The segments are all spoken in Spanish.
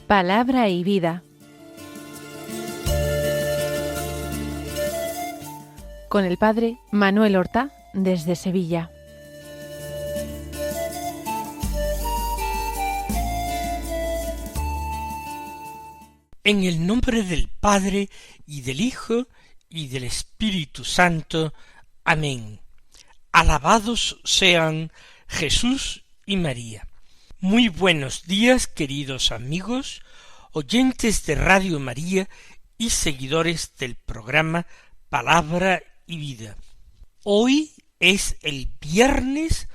Palabra y vida. Con el padre Manuel Horta, desde Sevilla. En el nombre del Padre, y del Hijo, y del Espíritu Santo. Amén. Alabados sean Jesús y María. Muy buenos días, queridos amigos, oyentes de Radio María y seguidores del programa Palabra y Vida. Hoy es el viernes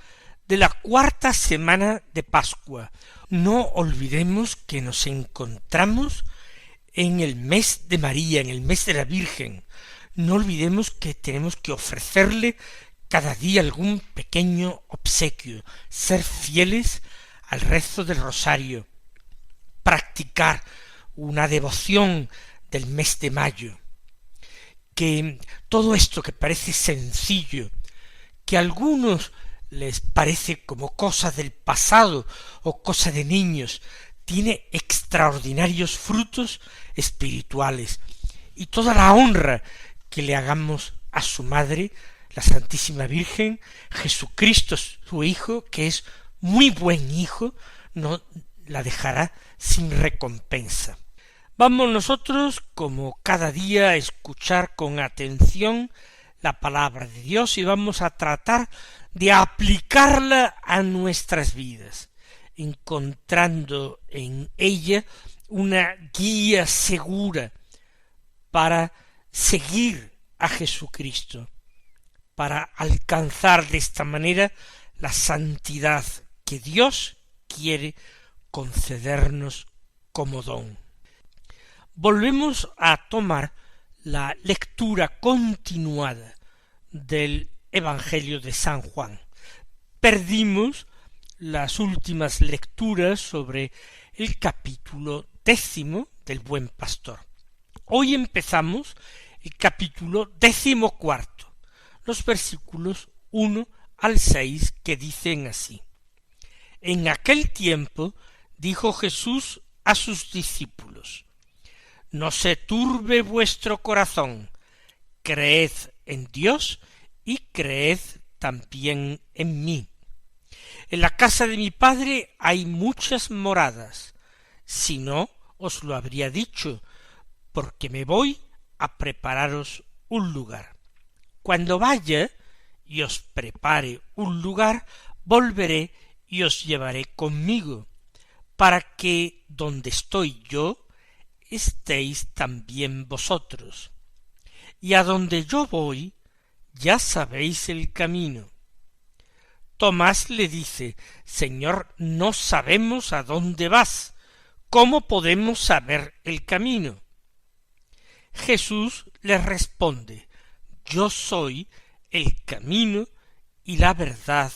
de la cuarta semana de Pascua. No olvidemos que nos encontramos en el mes de María, en el mes de la Virgen. No olvidemos que tenemos que ofrecerle cada día algún pequeño obsequio, ser fieles al rezo del rosario, practicar una devoción del mes de mayo. Que todo esto que parece sencillo, que a algunos les parece como cosa del pasado o cosa de niños, tiene extraordinarios frutos espirituales, y toda la honra que le hagamos a su madre, la Santísima Virgen, Jesucristo su Hijo, que es muy buen Hijo, no la dejará sin recompensa. Vamos nosotros, como cada día, a escuchar con atención la palabra de Dios y vamos a tratar de aplicarla a nuestras vidas, encontrando en ella una guía segura para seguir a Jesucristo, para alcanzar de esta manera la santidad que Dios quiere concedernos como don. Volvemos a tomar la lectura continuada del Evangelio de San Juan. Perdimos las últimas lecturas sobre el capítulo 10 del Buen Pastor. Hoy empezamos el capítulo 14, los versículos 1 al 6, que dicen así: En aquel tiempo dijo Jesús a sus discípulos: No se turbe vuestro corazón, creed en Dios y creed también en mí. En la casa de mi Padre hay muchas moradas, si no os lo habría dicho, porque me voy a prepararos un lugar. Cuando vaya y os prepare un lugar, volveré y os llevaré conmigo, para que donde estoy yo, estéis también vosotros. Y a donde yo voy, ya sabéis el camino. Tomás le dice: Señor, no sabemos a dónde vas, ¿cómo podemos saber el camino? Jesús le responde: Yo soy el camino y la verdad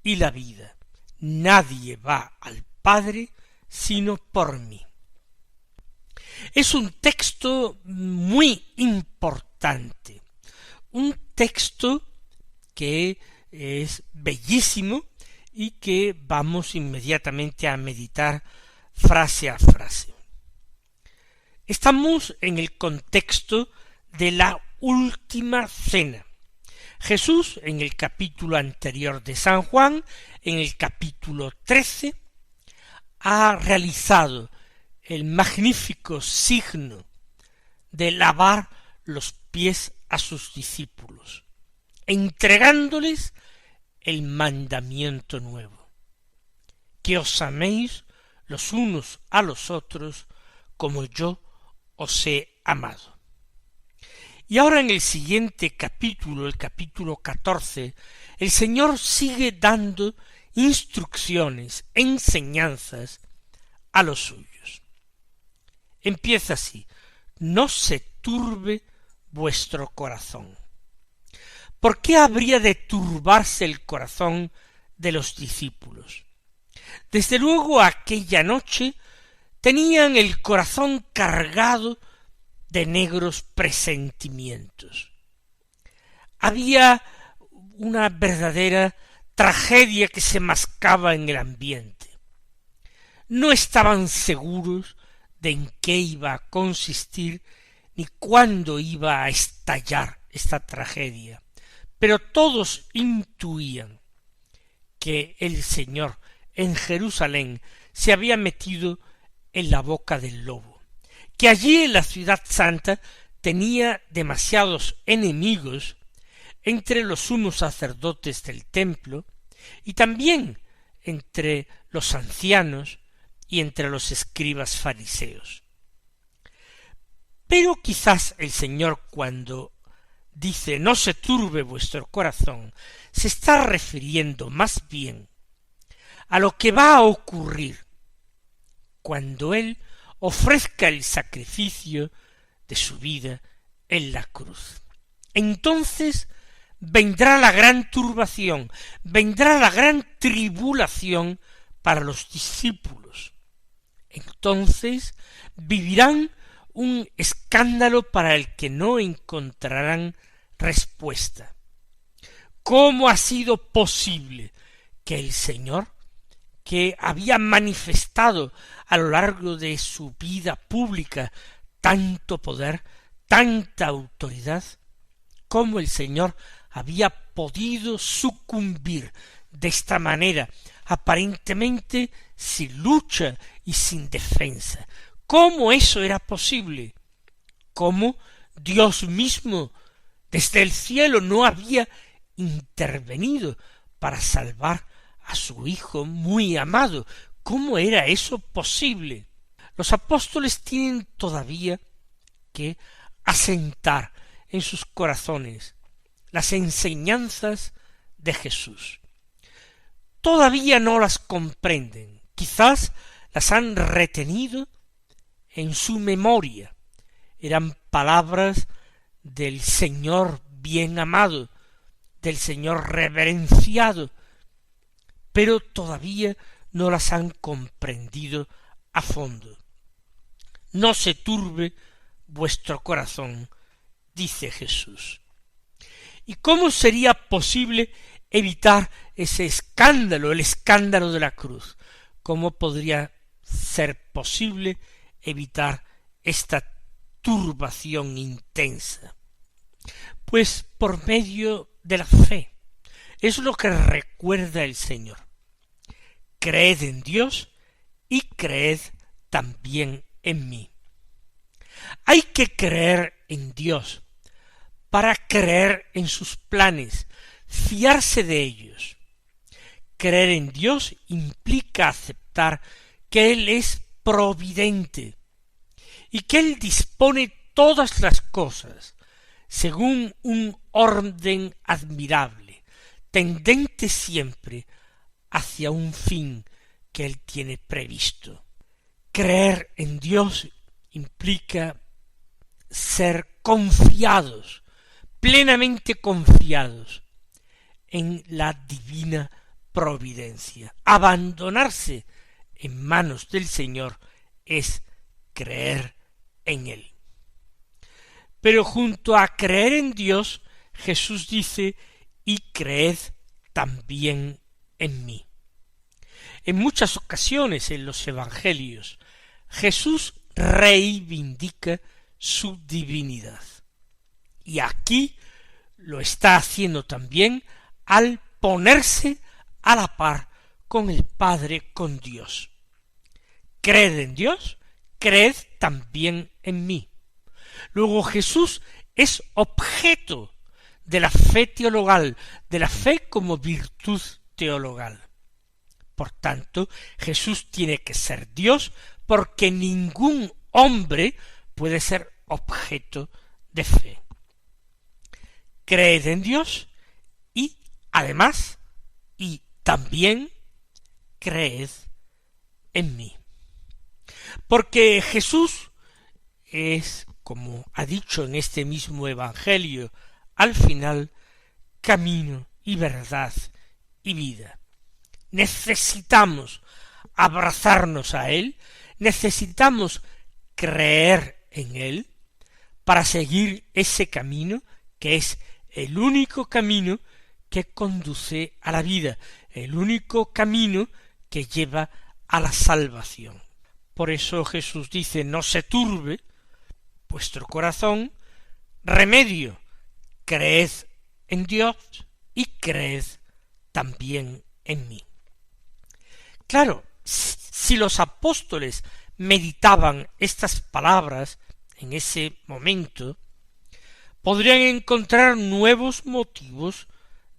y la vida. Nadie va al Padre sino por mí. Es un texto muy importante, un texto que es bellísimo y que vamos inmediatamente a meditar frase a frase. Estamos en el contexto de la última cena. Jesús, en el capítulo anterior de San Juan, en el capítulo 13, ha realizado el magnífico signo de lavar los pies a sus discípulos, entregándoles el mandamiento nuevo: que os améis los unos a los otros como yo os he amado. Y ahora en el siguiente capítulo, el capítulo 14, el Señor sigue dando instrucciones, enseñanzas a los suyos. Empieza así: No se turbe vuestro corazón. ¿Por qué habría de turbarse el corazón de los discípulos? Desde luego aquella noche tenían el corazón cargado de negros presentimientos. Había una verdadera tragedia que se mascaba en el ambiente. no estaban seguros de en qué iba a consistir ni cuándo iba a estallar esta tragedia, pero todos intuían que el Señor en Jerusalén se había metido en la boca del lobo, que allí en la ciudad santa tenía demasiados enemigos entre los sumos sacerdotes del templo y también entre los ancianos y entre los escribas fariseos. Pero quizás el Señor, cuando dice no se turbe vuestro corazón, se está refiriendo más bien a lo que va a ocurrir cuando Él ofrezca el sacrificio de su vida en la cruz. Entonces vendrá la gran turbación, vendrá la gran tribulación para los discípulos. Entonces vivirán un escándalo para el que no encontrarán respuesta. ¿Cómo ha sido posible que el Señor, que había manifestado a lo largo de su vida pública tanto poder, tanta autoridad, cómo el Señor había podido sucumbir de esta manera, aparentemente sin lucha y sin defensa? ¿Cómo eso era posible? ¿Cómo Dios mismo desde el cielo no había intervenido para salvar a su Hijo muy amado? ¿Cómo era eso posible? Los apóstoles tienen todavía que asentar en sus corazones las enseñanzas de Jesús. Todavía no las comprenden, quizás las han retenido en su memoria. Eran palabras del Señor bien amado, del Señor reverenciado, pero todavía no las han comprendido a fondo. No se turbe vuestro corazón, dice Jesús. ¿Y cómo sería posible evitar ese escándalo, el escándalo de la cruz? ¿Cómo podría ser posible evitar esta turbación intensa? Pues por medio de la fe. Es lo que recuerda el Señor. Creed en Dios y creed también en mí. Hay que creer en Dios para creer en sus planes, fiarse de ellos. Creer en Dios implica aceptar que Él es providente y que Él dispone todas las cosas según un orden admirable, tendente siempre hacia un fin que Él tiene previsto. Creer en Dios implica ser confiados, plenamente confiados en la divina providencia. Abandonarse en manos del Señor es creer en Él. Pero junto a creer en Dios, Jesús dice, y creed también en mí. En muchas ocasiones en los evangelios, Jesús reivindica su divinidad. Y aquí lo está haciendo también al ponerse a la par con el Padre, con Dios. Creed en Dios, creed también en mí. Luego Jesús es objeto de la fe teologal, de la fe como virtud teologal. Por tanto, Jesús tiene que ser Dios porque ningún hombre puede ser objeto de fe. Creed en Dios y, además, y también creed en mí. Porque Jesús es, como ha dicho en este mismo Evangelio, al final, camino y verdad y vida. Necesitamos abrazarnos a Él, necesitamos creer en Él para seguir ese camino que es el único camino que conduce a la vida, el único camino que lleva a la salvación. Por eso Jesús dice: no se turbe vuestro corazón, remedio, creed en Dios y creed también en mí. Claro, si los apóstoles meditaban estas palabras en ese momento, podrían encontrar nuevos motivos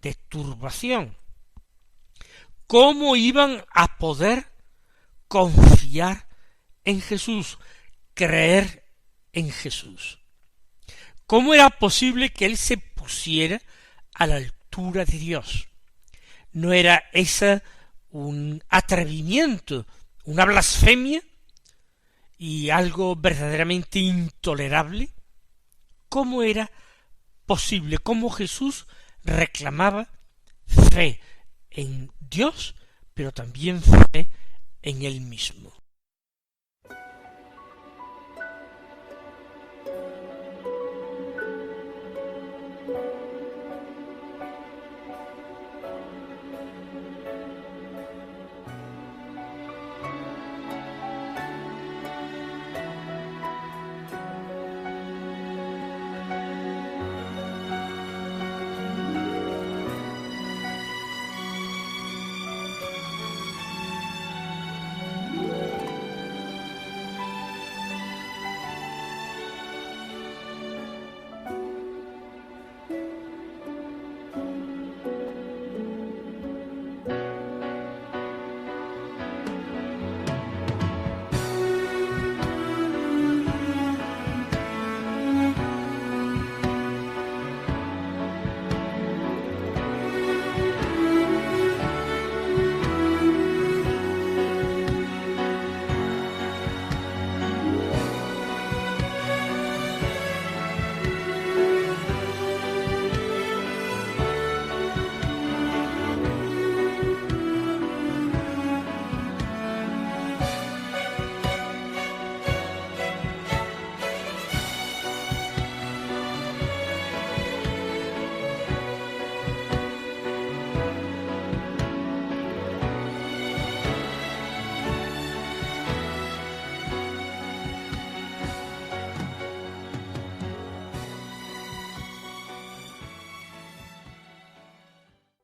de turbación. ¿Cómo iban a poder confiar en Jesús, creer en Jesús? ¿Cómo era posible que él se pusiera a la altura de Dios? ¿No era esa un atrevimiento, una blasfemia y algo verdaderamente intolerable? ¿Cómo era posible? ¿Cómo Jesús reclamaba fe en Dios, pero también fe en él mismo?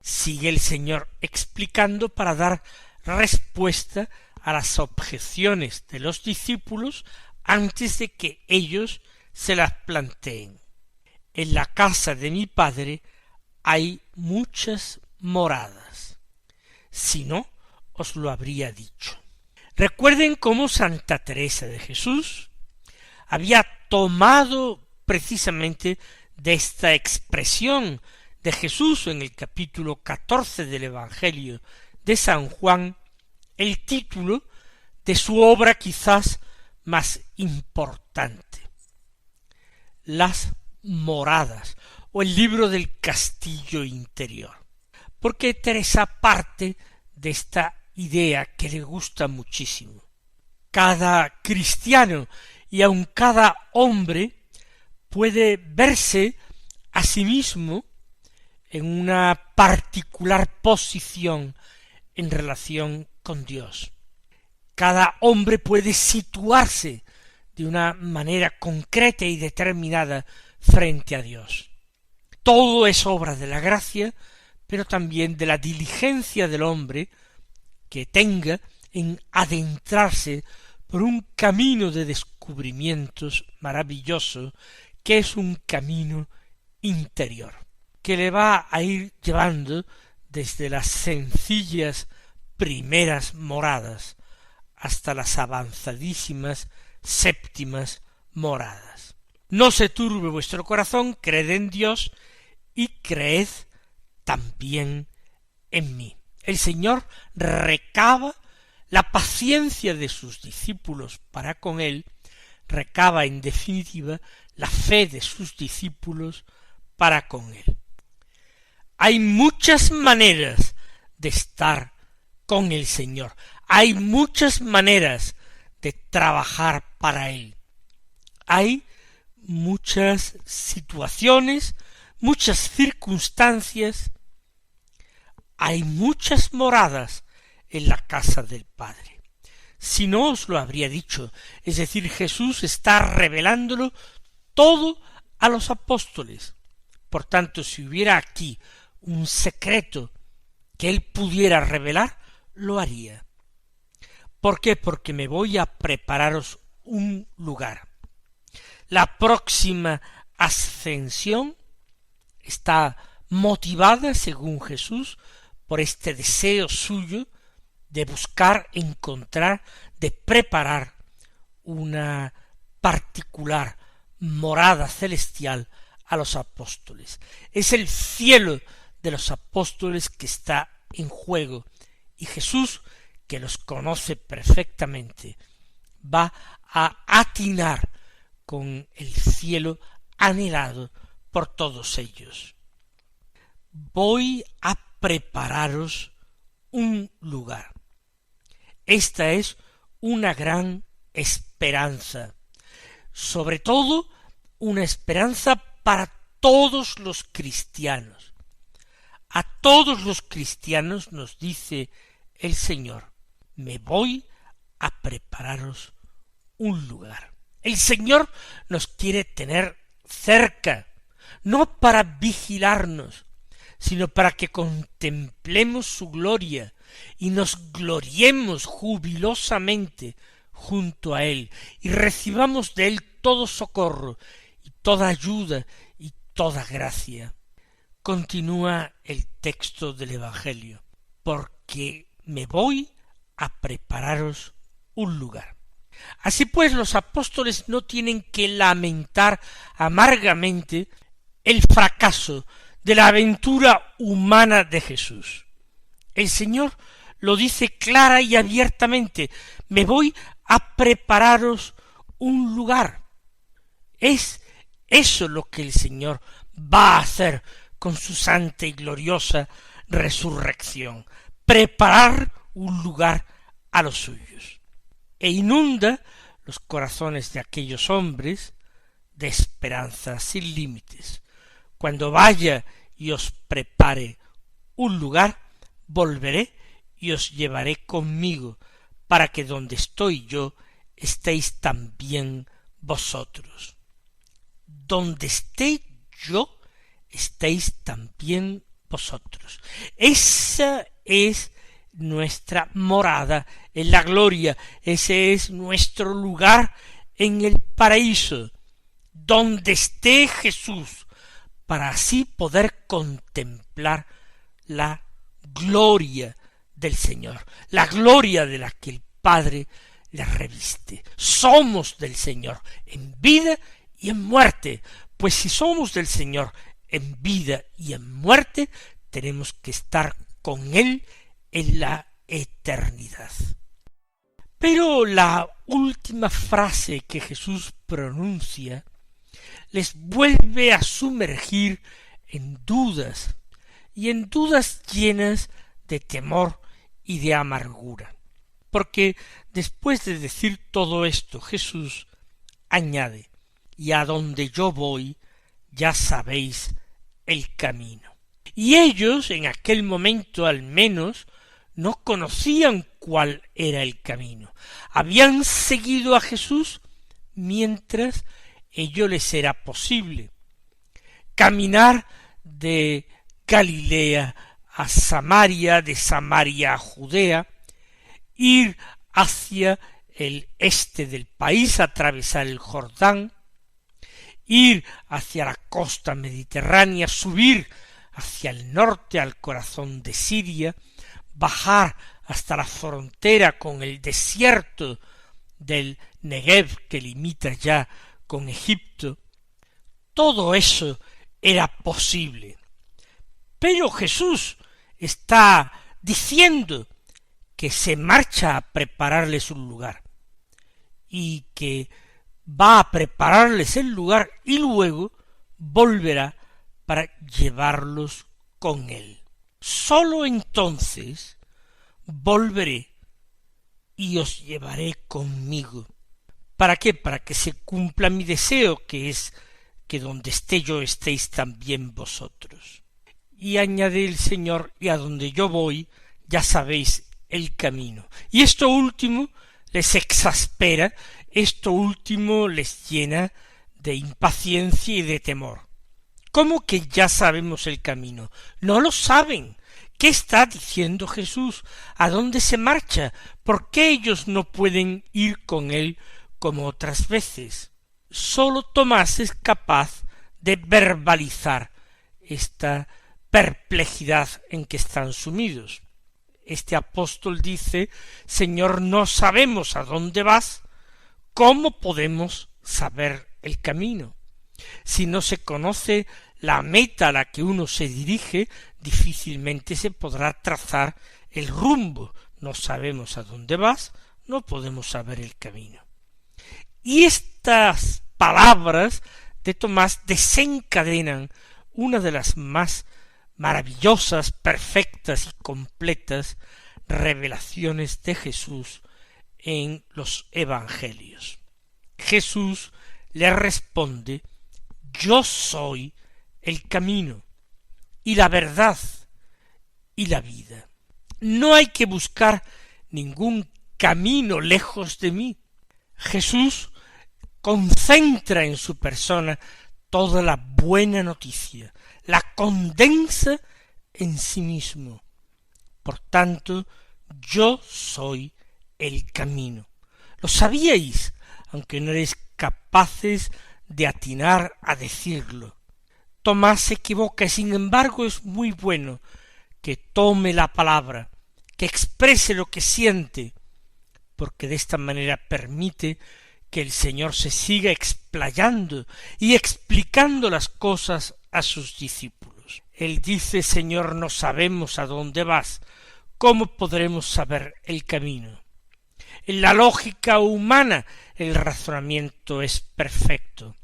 Sigue el Señor explicando para dar respuesta a las objeciones de los discípulos antes de que ellos se las planteen. En la casa de mi Padre hay muchas moradas. Si no, os lo habría dicho. Recuerden cómo Santa Teresa de Jesús había tomado precisamente de esta expresión de Jesús en el capítulo 14 del Evangelio de San Juan, el título de su obra quizás más importante, Las moradas, o el libro del castillo interior. Porque Teresa parte de esta idea que le gusta muchísimo. Cada cristiano y aun cada hombre puede verse a sí mismo en una particular posición en relación con Dios. Cada hombre puede situarse de una manera concreta y determinada frente a Dios. Todo es obra de la gracia, pero también de la diligencia del hombre que tenga en adentrarse por un camino de descubrimientos maravilloso, que es un camino interior, que le va a ir llevando desde las sencillas primeras moradas hasta las avanzadísimas séptimas moradas. No se turbe vuestro corazón, creed en Dios y creed también en mí. El Señor recaba la paciencia de sus discípulos para con él, recaba en definitiva la fe de sus discípulos para con él. Hay muchas maneras de estar con el Señor, hay muchas maneras de trabajar para él, hay muchas situaciones, muchas circunstancias, hay muchas moradas en la casa del Padre. si no os lo habría dicho. Es decir, Jesús está revelándolo todo a los apóstoles. Por tanto, si hubiera aquí un secreto que él pudiera revelar, lo haría. ¿Por qué? Porque me voy a prepararos un lugar. La próxima ascensión está motivada, según Jesús, por este deseo suyo de buscar, encontrar, de preparar una particular morada celestial a los apóstoles. Es el cielo de los apóstoles que está en juego, y Jesús, que los conoce perfectamente, va a atinar con el cielo anhelado por todos ellos. Voy a prepararos un lugar. Esta es una gran esperanza, sobre todo una esperanza para todos los cristianos. A todos los cristianos nos dice el Señor: me voy a prepararos un lugar. El Señor nos quiere tener cerca, no para vigilarnos, sino para que contemplemos su gloria y nos gloriemos jubilosamente junto a Él, y recibamos de Él todo socorro y toda ayuda y toda gracia. Continúa el texto del Evangelio: porque me voy a prepararos un lugar. Así pues, los apóstoles no tienen que lamentar amargamente el fracaso de la aventura humana de Jesús. El Señor lo dice clara y abiertamente: me voy a prepararos un lugar. Es eso lo que el Señor va a hacer con su santa y gloriosa resurrección: preparar un lugar a los suyos. E inunda los corazones de aquellos hombres de esperanza sin límites. Cuando vaya y os prepare un lugar, volveré y os llevaré conmigo, para que donde estoy yo estéis también vosotros. Donde esté yo, estéis también vosotros. Esa es nuestra morada en la gloria, ese es nuestro lugar en el paraíso, donde esté Jesús, para así poder contemplar la gloria del Señor, la gloria de la que el Padre le reviste. Somos del Señor en vida y en muerte, pues si somos del Señor en vida y en muerte, tenemos que estar con Él en la eternidad. Pero la última frase que Jesús pronuncia les vuelve a sumergir en dudas, y en dudas llenas de temor y de amargura. Porque después de decir todo esto, Jesús añade: y a donde yo voy, ya sabéis el camino. Y ellos, en aquel momento al menos, no conocían cuál era el camino. Habían seguido a Jesús mientras ello les era posible. Caminar de Galilea a Samaria, de Samaria a Judea, ir hacia el este del país, atravesar el Jordán, ir hacia la costa mediterránea, subir hacia el norte al corazón de Siria, bajar hasta la frontera con el desierto del Negev que limita ya con Egipto. Todo eso era posible. Pero Jesús está diciendo que se marcha a prepararles un lugar, y que va a prepararles el lugar y luego volverá para llevarlos con él. Sólo entonces volveré y os llevaré conmigo. ¿Para qué? Para que se cumpla mi deseo, que es que donde esté yo estéis también vosotros. Y añade el Señor: y a donde yo voy, ya sabéis el camino. Y esto último les exaspera, esto último les llena de impaciencia y de temor. ¿Cómo que ya sabemos el camino? No lo saben. ¿Qué está diciendo Jesús? ¿A dónde se marcha? ¿Por qué ellos no pueden ir con él como otras veces? Sólo Tomás es capaz de verbalizar esta perplejidad en que están sumidos. Este apóstol dice: Señor, no sabemos a dónde vas, ¿cómo podemos saber el camino? Si no se conoce la meta a la que uno se dirige, difícilmente se podrá trazar el rumbo. No sabemos a dónde vas, no podemos saber el camino. Y estas palabras de Tomás desencadenan una de las más maravillosas, perfectas y completas revelaciones de Jesús en los evangelios. Jesús le responde: yo soy el camino y la verdad y la vida. No hay que buscar ningún camino lejos de mí. Jesús concentra en su persona toda la buena noticia, la condensa en sí mismo. Por tanto, yo soy el camino. Lo sabíais, aunque no eres capaces de atinar a decirlo. Tomás se equivoca y sin embargo es muy bueno que tome la palabra, que exprese lo que siente, porque de esta manera permite que el Señor se siga explayando y explicando las cosas a sus discípulos. Él dice: Señor, no sabemos a dónde vas, ¿cómo podremos saber el camino? En la lógica humana el razonamiento es perfecto.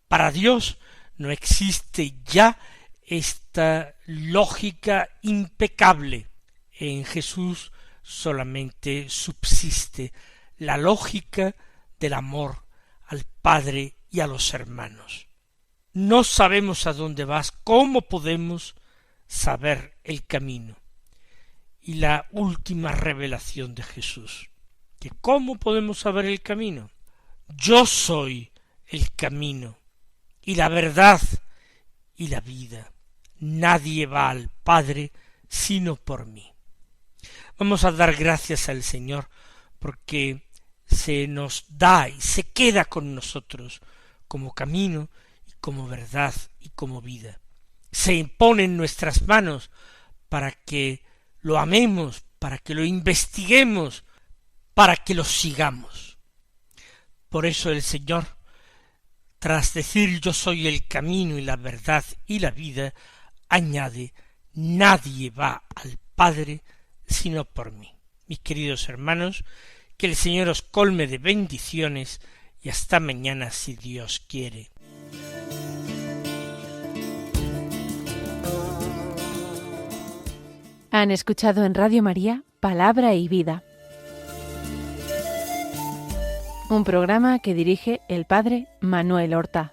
Para Dios no existe ya esta lógica impecable. En Jesús solamente subsiste la lógica del amor al Padre y a los hermanos. No sabemos a dónde vas, ¿cómo podemos saber el camino? Y la última revelación de Jesús, que ¿cómo podemos saber el camino? Yo soy el camino y la verdad y la vida. Nadie va al Padre sino por mí. Vamos a dar gracias al Señor porque se nos da y se queda con nosotros como camino y como verdad y como vida. Se impone en nuestras manos para que lo amemos, para que lo investiguemos, para que lo sigamos. Por eso el Señor, tras decir yo soy el camino y la verdad y la vida, añade: nadie va al Padre sino por mí. Mis queridos hermanos, que el Señor os colme de bendiciones y hasta mañana si Dios quiere. Han escuchado en Radio María Palabra y Vida, un programa que dirige el Padre Manuel Horta.